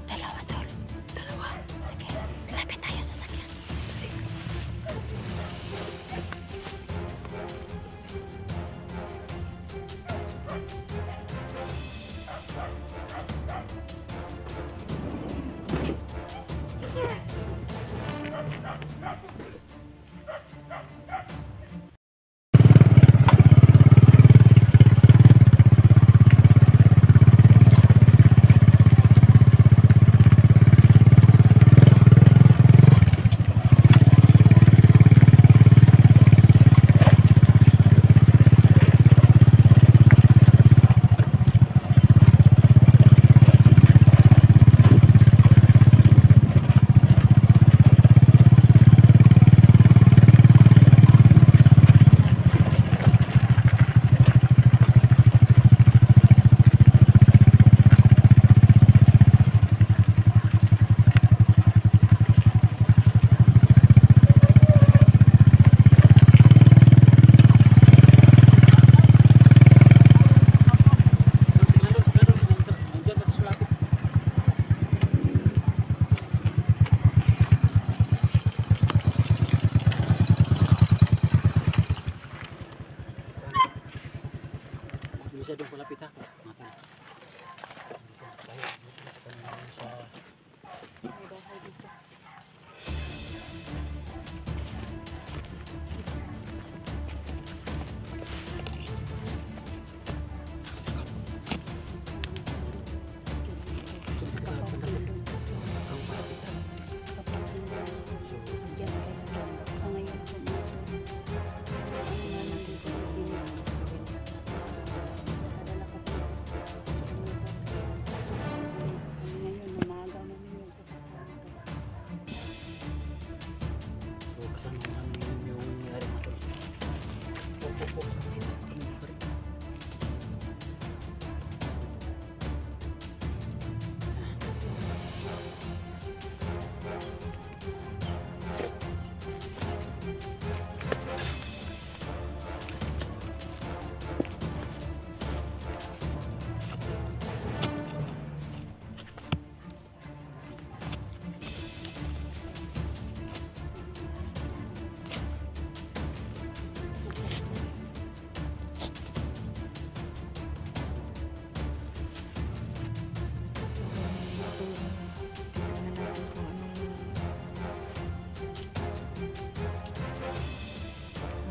Dalawa, tol. Dalawa. Sige, lapit tayo sa sakyan. Bisa dong palapit ha.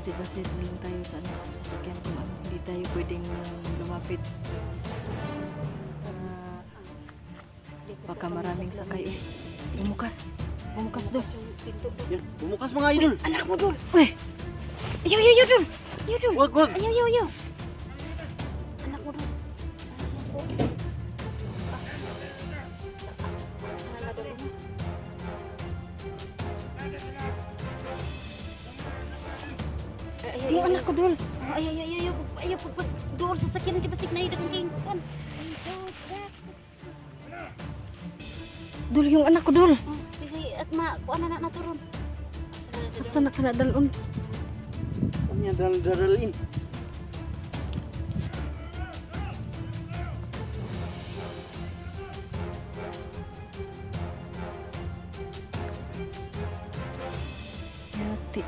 Basit-basit na lang tayo sa sasakyan kung ano, hindi tayo pwedeng lumapit. Baka maraming sakay eh. Bumukas. Bumukas doon. Bumukas mga idol. Anak mo doon. Weh. Ayaw doon. Ayaw doon. Wag. Ayaw. Anak mo doon. Yung anak ko doon. Ayaw pag doon sa sakyan di basig na idang king. Dul yung anak ko dul. Sige at ma kuan na naturon. Asa na kana dalon? Kanya dal-dalin. Yati.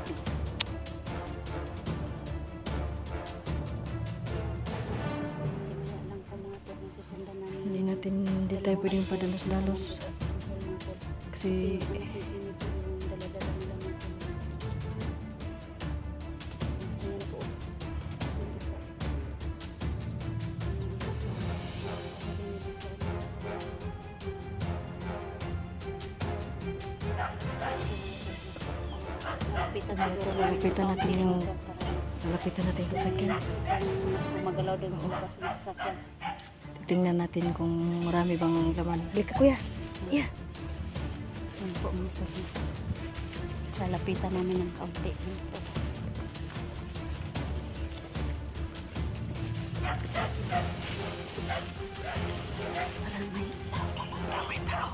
Hindi tayo pwedeng padalos-dalos kasi lapitan natin sa sakyan. Magalaw din sa labas ng sasakyan. Tingnan natin kung marami bang laman. Balik ka kuya. Yeah. Lalapitan namin ng kaunti. Parang may tao.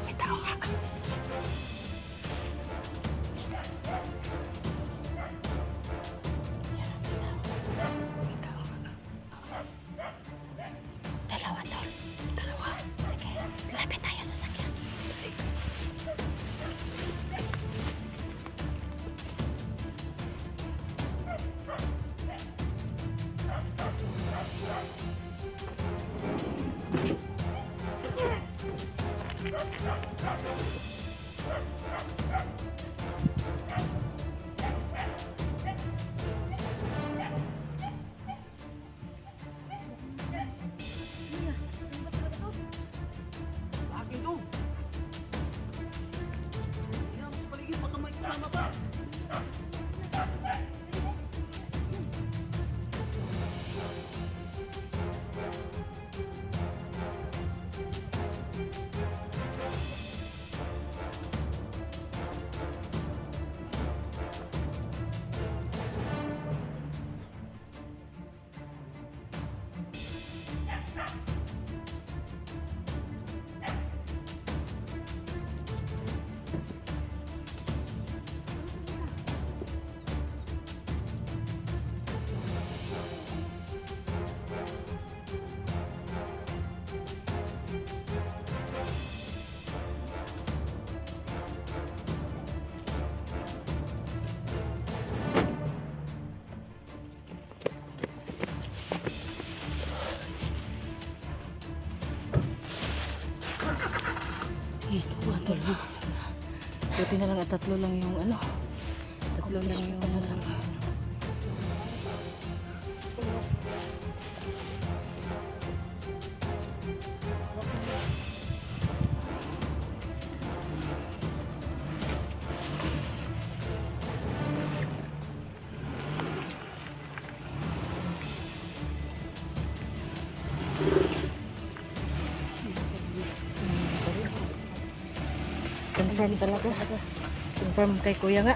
May tao nga. Yan, may Buti na lang at tatlo lang yung ano. Tatlo lang yung confirm talaga. Confirm kay kuya nga.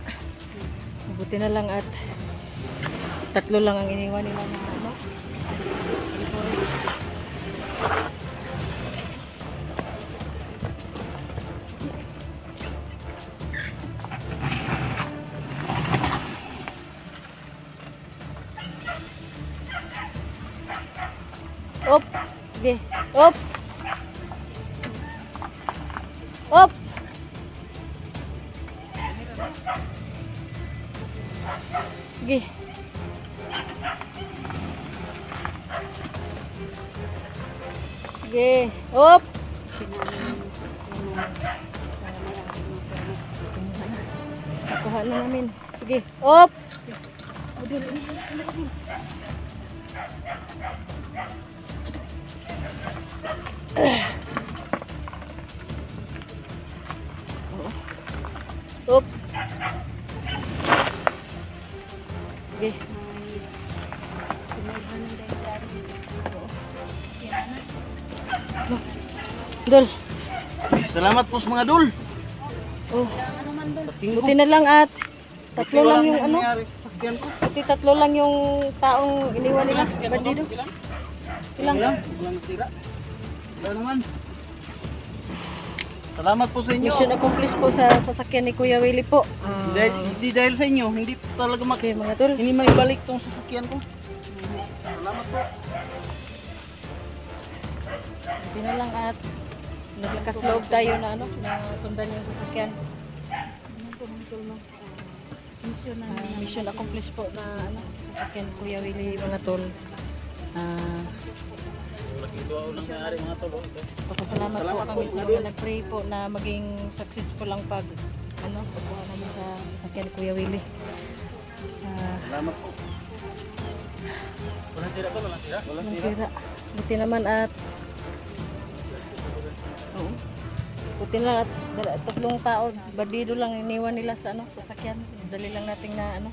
Buti na lang at tatlo lang ang iniwan nila na ano. Op. Sige. Op. Op. Sige. Sige. Op. Nakuha na namin. Sige. Op. Op. Sige. Dol. Salamat po sa mga dul. Oh, Ano man dol? buti na lang at tatlo lang yung ano. nangyari sa sakyan ko. Buti tatlo lang yung taong iniwan nila. Bandido. Ilang? Walang nasira. Wala naman. Salamat po sa inyo. Mission accomplished po sa sasakyan ni Kuya Willie po. Hindi dahil sa inyo, hindi talaga Okay mga tol. hindi maibalik tong sasakyan ko. Salamat po. Buti na lang at naglakas loob tayo na ano, na sundan yung sasakyan. Mission accomplished po na ano, sasakyan ni Kuya Willie mga tol. Ito lang nangyari mga tol. Papasalamat po kami sa mga nag-pray po na maging successful ang pagkuha namin sa sasakyan ni Kuya Willie. Salamat po. Walang sira ba? Walang sira? Walang Ang sira. sira. Buti naman at oo. Buti na at tatlong tao, bandido lang iniwan nila sa ano, sasakyan. Dali lang natin na ano.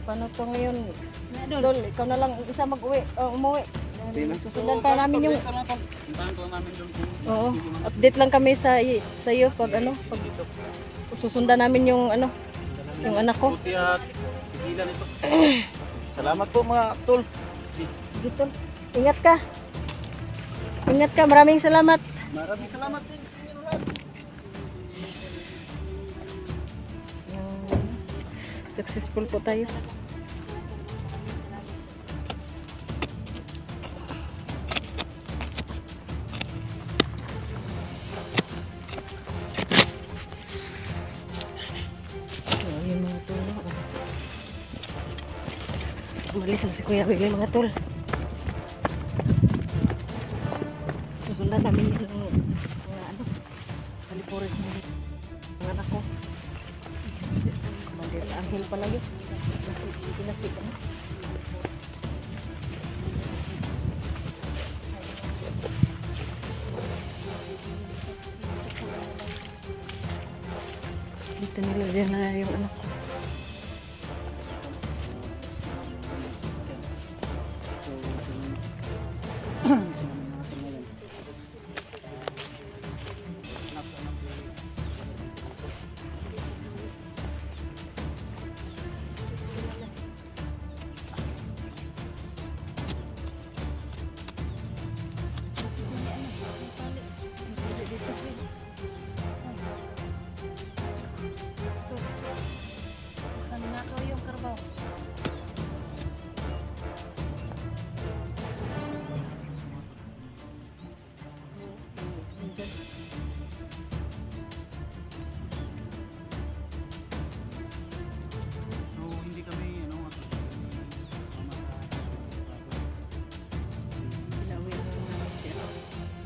Paano to ngayon? Dol, ikaw na lang isa mag-uwi, umuwi. Susundan pa namin yung Puntahan ko namin doon. oo, update lang kami sa iyo pag ano, pag susundan namin yung ano, yung anak ko. Buti at higilan ito. Salamat po mga tol. Dito. Ingat ka. Ingat ka, maraming salamat. Maraming salamat din sa inyo lahat. Successful po tayo. So, yung mga tol. Umalis na si Kuya Willie mga tol. Susundan namin yung mga ano, kalipurin ng anak ko. Commander Angel pala yun. Pinasik ano. Dito nilagyan na yung anak ko. Nanakaw yung karbaw. So hindi kami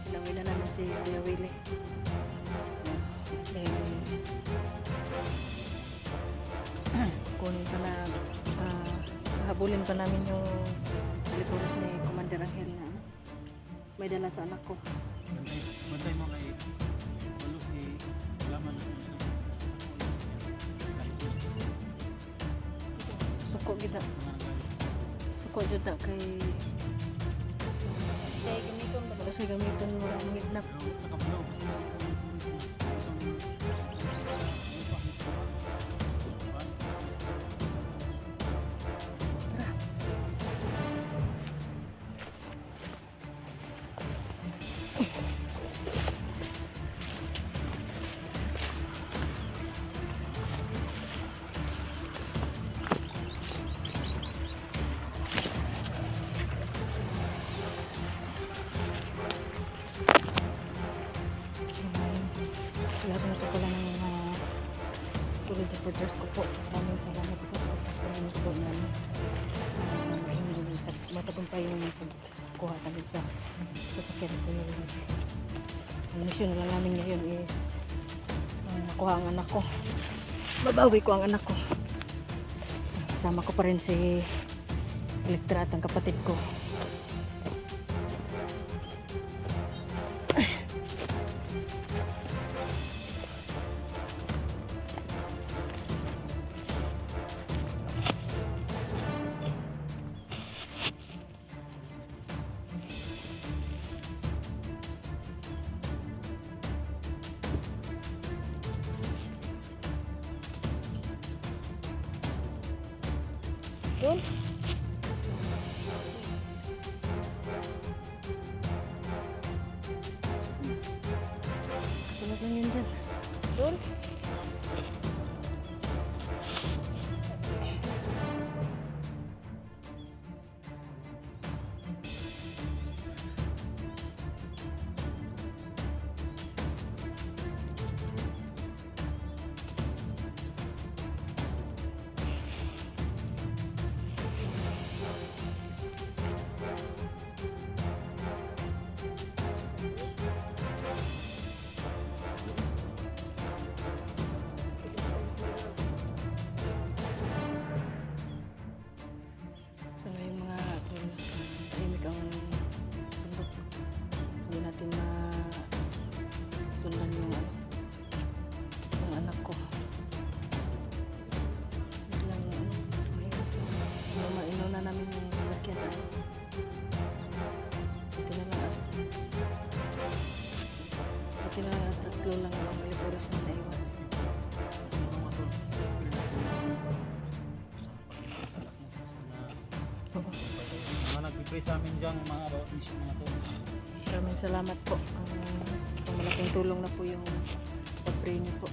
Pinauwi na namin si Kuya Willie. kunin pa na habulin pa namin yung Aliporos ni Commander Angel na ano, may dala sa anak ko. Bantay mo kay Walo kay laman na Suko kita. Suko jud na kay Kaya gamiton ba? wala siya gamiton mo ang hidnap. Lahat na ito pala ng mga tulad supporters ko po. Maraming salamat po sa pagkakas po namin. Matagumpay yung pagkuha kami sa sasakyan ko. Ang mission na lang namin ngayon is nakuha ang anak ko. Mabawi ko ang anak ko. Kasama ko pa rin si Elektra at ang kapatid ko. Yun. Sunod lang yun dyan. Yun. So ngayon mga tahimik ang bundok. Hindi natin masundan yung anak ko. Biglang mainaw na namin yung sasakyan. Ito na lang ito na tatlo lang ang Aliporos na naiwan. Nag-pray sa amin dyan mga bawat mission mga to. Maraming salamat po. So malaking tulong na po yung pag-pray niyo po.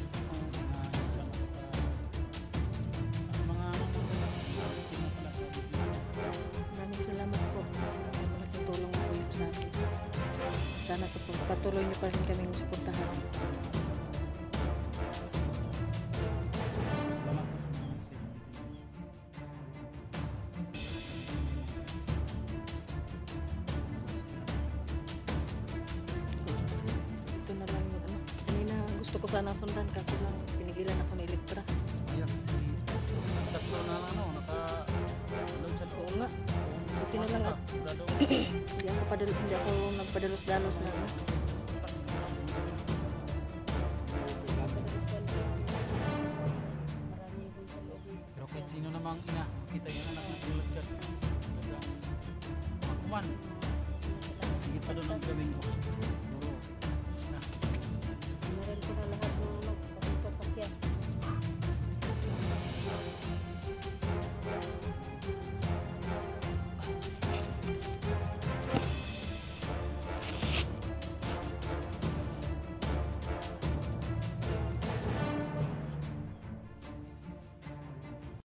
Maraming salamat po. Malaking tulong na po yun sa amin. Sana sa patuloy niyo pa rin kaming suportahan. Ito na lang yun. Kanina gusto ko sana sundan kaso lang pinigilan ako ni Elektra. Ayan, si tatlo na naka-load sa Oo nga. Buti na lang at Sigurado. hindi ako nagpadalos-dalos na ano. Pero kahit sino namang ina, kita yung anak na tulad ka. Talagang makuman. Higit pa doon ang gawin ko.